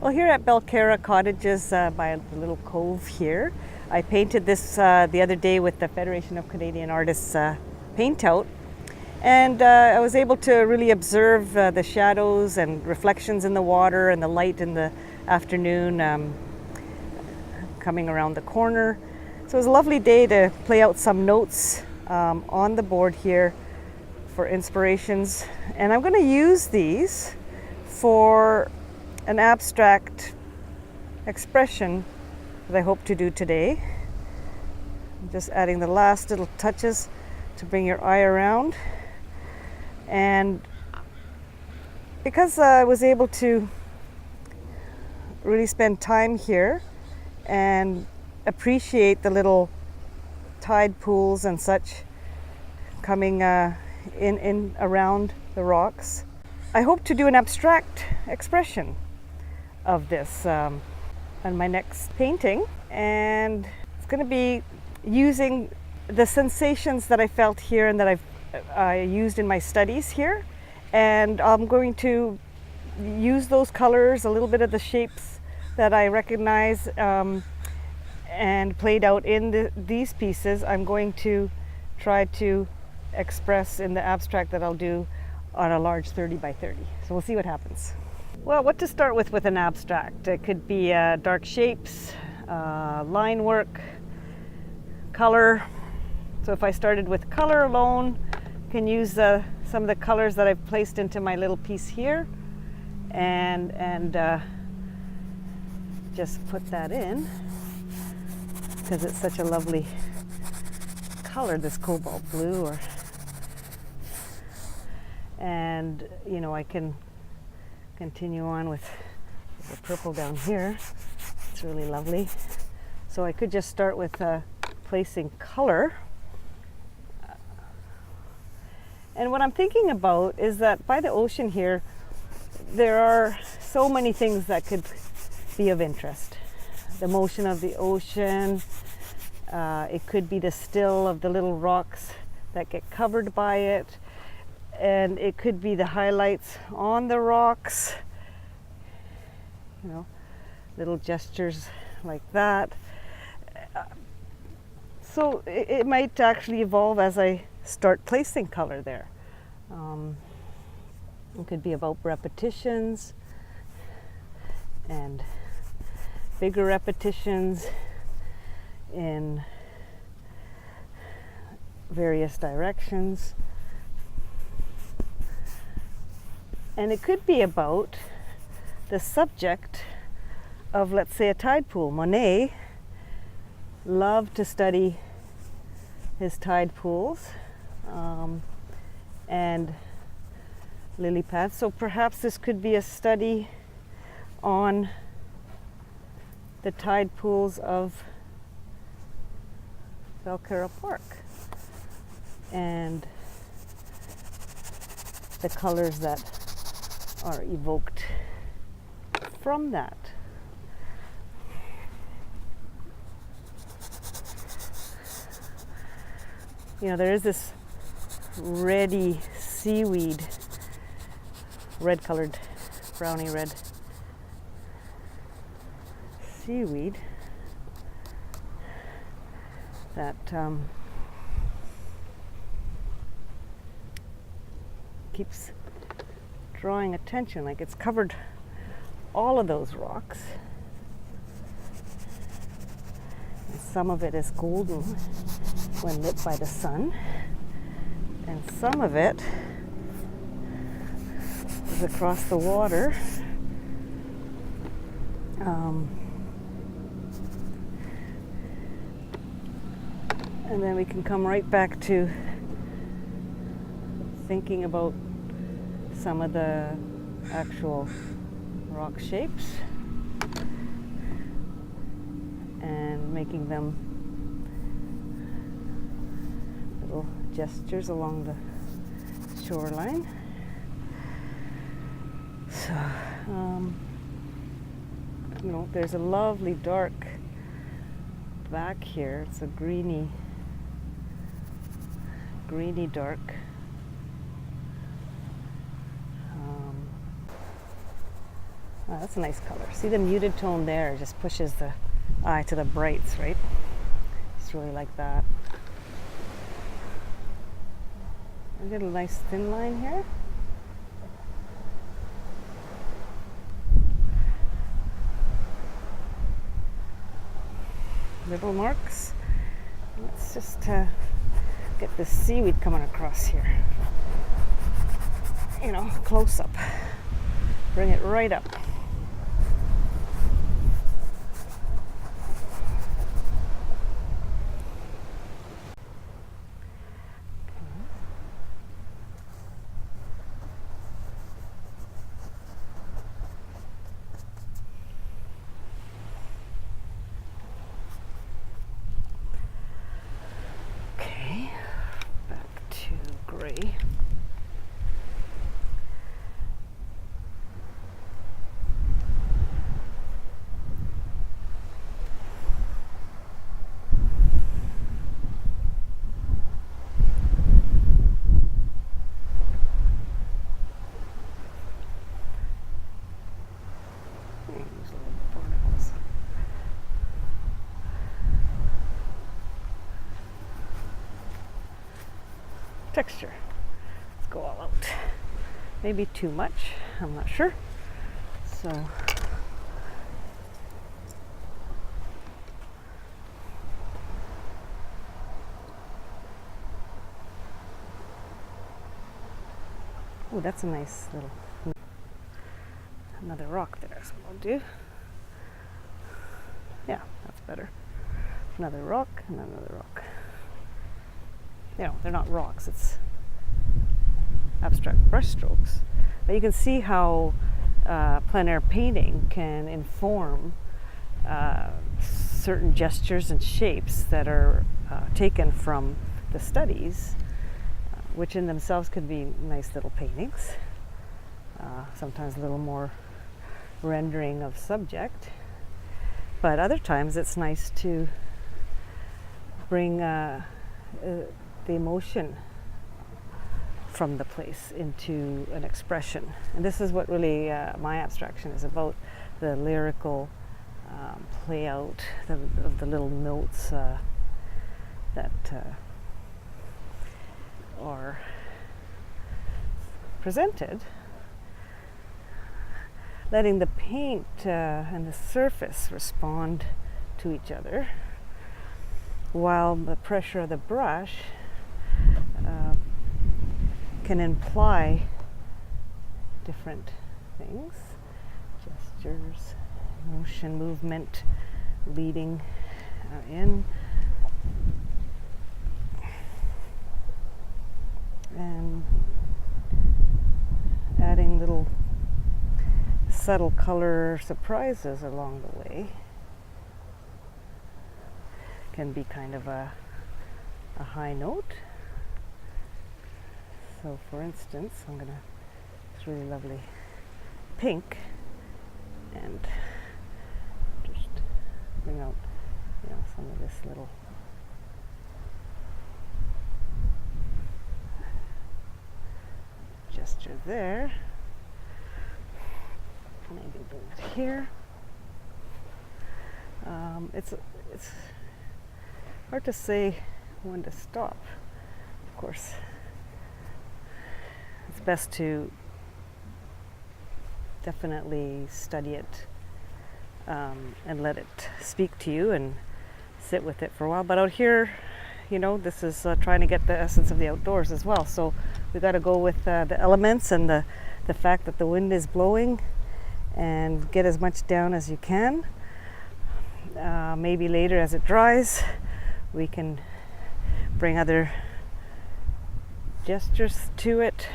Well, here at Belcarra Cottages by the little cove here, I painted this the other day with the Federation of Canadian Artists paint out. And I was able to really observe the shadows and reflections in the water and the light in the afternoon coming around the corner. So it was a lovely day to play out some notes on the board here for inspirations. And I'm going to use these for an abstract expression that I hope to do today. I'm just adding the last little touches to bring your eye around. And because I was able to really spend time here and appreciate the little tide pools and such coming in around the rocks, I hope to do an abstract expression of this on my next painting, and it's going to be using the sensations that I felt here and that I used in my studies here, and I'm going to use those colors, a little bit of the shapes that I recognize and played out in these pieces. I'm going to try to express in the abstract that I'll do on a large 30 by 30. So we'll see what happens. Well, what to start with an abstract? It could be dark shapes, line work, color. So if I started with color alone, I can use some of the colors that I've placed into my little piece here and just put that in because it's such a lovely color, this cobalt blue. And you know, I can continue on with the purple down here. It's really lovely. So I could just start with placing color. And what I'm thinking about is that by the ocean here, there are so many things that could be of interest. The motion of the ocean, it could be the still of the little rocks that get covered by it, and it could be the highlights on the rocks, you know, little gestures like that. So it might actually evolve as I start placing color there. It could be about repetitions and bigger repetitions in various directions. And it could be about the subject of, let's say, a tide pool. Monet loved to study his tide pools and lily pads. So perhaps this could be a study on the tide pools of Belcarra Park and the colors that are evoked from that. You know, there is this reddy seaweed, red colored, browny red seaweed that keeps drawing attention, like it's covered all of those rocks. And some of it is golden when lit by the sun, and some of it is across the water. And then we can come right back to thinking about some of the actual rock shapes and making them little gestures along the shoreline. So, you know, there's a lovely dark back here. It's a greeny dark. Oh, that's a nice color. See, the muted tone there just pushes the eye to the brights, right? Just really like that. I get a nice thin line here. Little marks. Let's just get the seaweed coming across here. You know, close up. Bring it right up. Okay, back to gray. Texture. Let's go all out. Maybe too much, I'm not sure. So oh, that's a nice little another rock there, so I'll do. Yeah, that's better. Another rock and another rock. You know, they're not rocks, it's abstract brush strokes. But you can see how plein air painting can inform certain gestures and shapes that are taken from the studies, which in themselves could be nice little paintings. Sometimes a little more rendering of subject. But other times it's nice to bring the emotion from the place into an expression. And this is what really my abstraction is about, the lyrical play out of the little notes that are presented, letting the paint and the surface respond to each other, while the pressure of the brush can imply different things, gestures, motion, movement, leading in, and adding little subtle color surprises along the way can be kind of a high note. So for instance, I'm gonna, it's really lovely pink, and just bring out, you know, some of this little gesture there. Maybe bring it here. It's hard to say when to stop. Of course, it's best to definitely study it and let it speak to you and sit with it for a while. But out here, you know, this is trying to get the essence of the outdoors as well. So we got to go with the elements and the fact that the wind is blowing, and get as much down as you can. Maybe later as it dries, we can bring other gestures to it.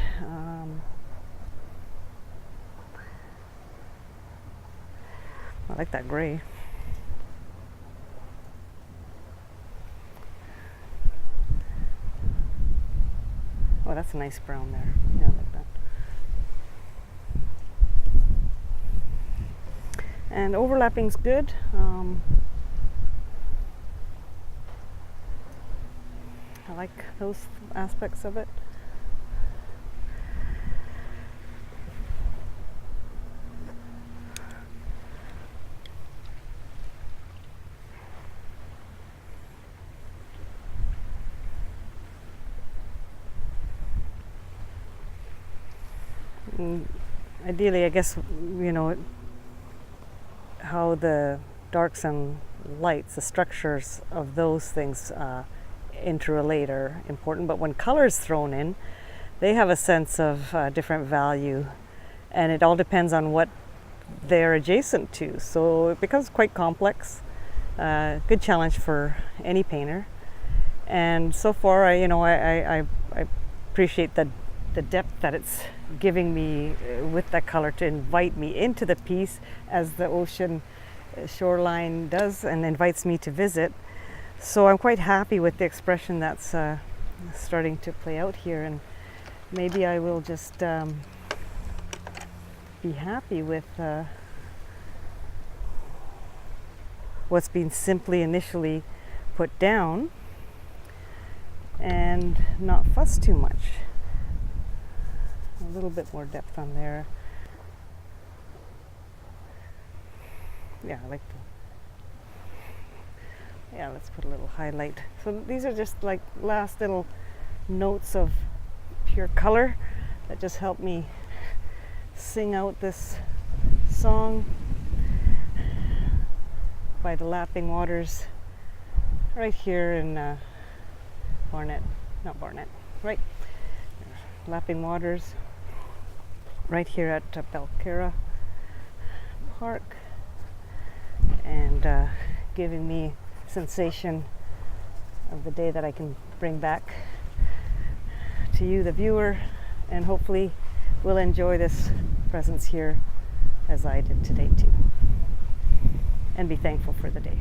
I like that gray. Oh, that's a nice brown there. Yeah, I like that. And overlapping's good. I like those aspects of it. And ideally, I guess, how the darks and lights, the structures of those things interrelate are important. But when color's thrown in, they have a sense of different value, and it all depends on what they're adjacent to. So it becomes quite complex. Good challenge for any painter. And so far, I appreciate the depth that it's giving me with that color to invite me into the piece, as the ocean shoreline does and invites me to visit. So I'm quite happy with the expression that's starting to play out here, and maybe I will just be happy with what's been simply initially put down and not fuss too much. A little bit more depth on there. Yeah, I like let's put a little highlight. So these are just like last little notes of pure color that just help me sing out this song by the lapping waters right here in lapping waters right here at Belcarra Park, and giving me sensation of the day that I can bring back to you, the viewer, and hopefully will enjoy this presence here as I did today too, and be thankful for the day.